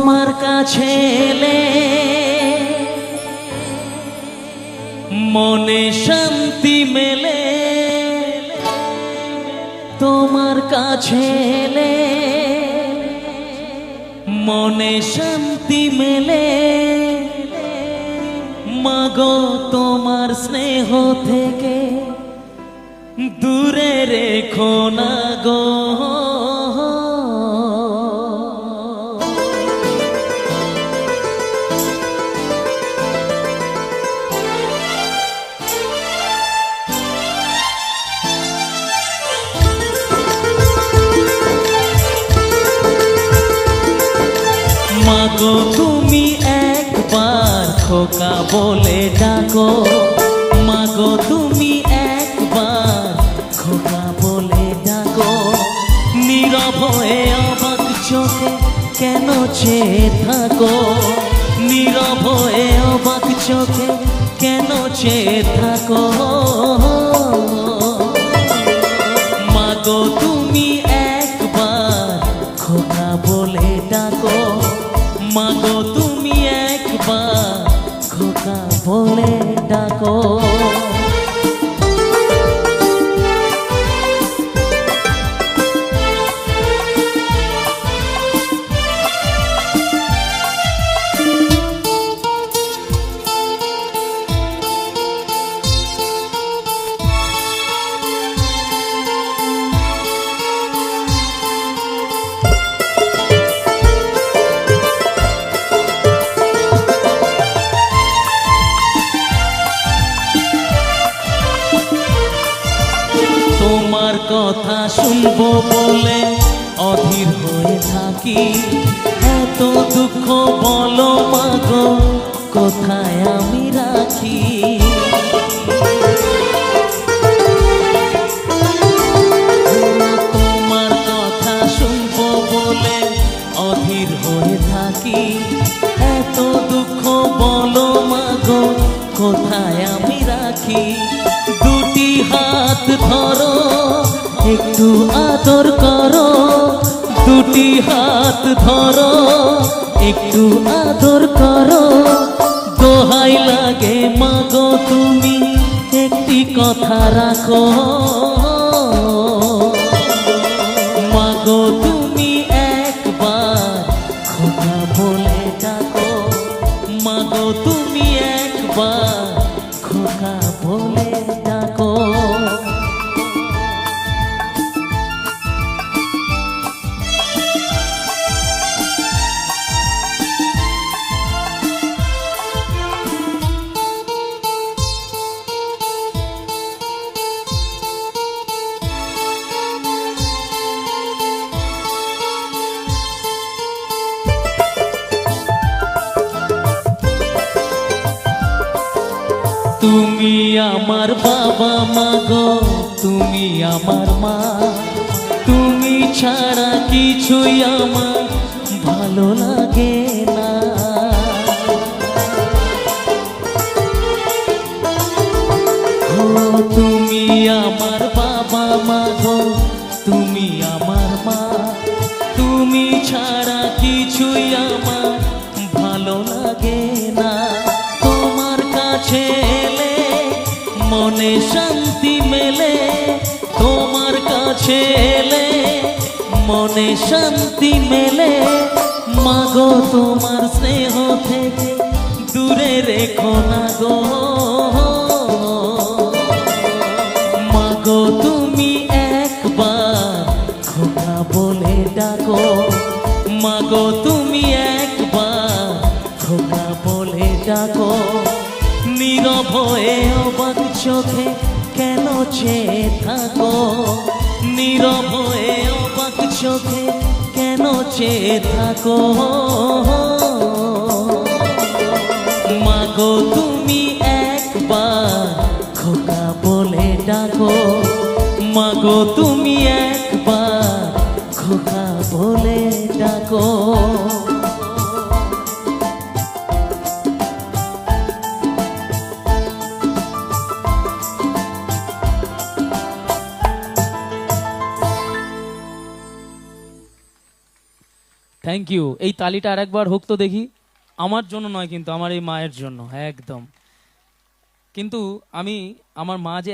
তোমার কাছে এলে মনে শান্তি মেলে, তোমার কাছে এলে মনে শান্তি মেলে। মাগো তোমার স্নেহ থেকে দূরে রেখো না গো। মাগো তুমি একবার খোকা বলে ডাকো, মাগো তুমি একবার খোকা বলে ডাকো। নীরব হয়ে অবাক চোখে কেন চেয়ে থাকো, নীরব হয়ে অবাক চোখে কেন চেয়ে থাকো। মাগো তুমি একবার খোকা বলে ডাকো, মাগো তুমি একবার খোকা বলে ডাকো। তোমার কথা শুনবো বলে অধীর হয়ে থাকি, এত দুঃখ বলো মাগো কোথায় আমি রাখি। তোমার কথা শুনবো বলে অধীর হয়ে থাকি, এত দুঃখ বলো মাগো কোথায় আমি রাখি। দুটি হাত ধরো একটু আদর করো, দুটি হাত ধরো একটু আদর করো। দোহাই লাগে মাগো তুমি একটি কথা রাখো, মাগো তুমি একবার খোকা বলে ডাকো, মাগো তুমি একবার খোকা বলে ডাকো। তুমি আমার বাবা মাগো তুমি আমার মা, তুমি ছাড়া কিছুই আমার ভালো লাগে না। তুমি আমার বাবা মাগো তুমি আমার মা, তুমি ছাড়া কিছুই আমার ভালো লাগে না। তোমার কাছে এলে মনে শান্তি মেলে, তোমার কাছে এলে মনে শান্তি মেলে। মাগো তোমার স্নেহ থেকে দূরে রেখো না গো। মাগো তুমি একবার খোকা বলে ডাকো, মাগো তুমি একবার খোকা বলে ডাকো। নীরব হয়ে অবাক চোখে কেন চেয়ে থাকো, নীরব হয়ে অবাক চোখে কেন চেয়ে থাকো। মাগো তুমি একবার খোকা বলে ডাকো, মাগো তুমি একবার খোকা বলে ডাকো। Thank you. এই তালিটা আরেকবার হোক তো দেখি। আমার জন্য নয় কিন্তু, আমার এই মায়ের জন্য একদম। কিন্তু আমি, আমার মা যে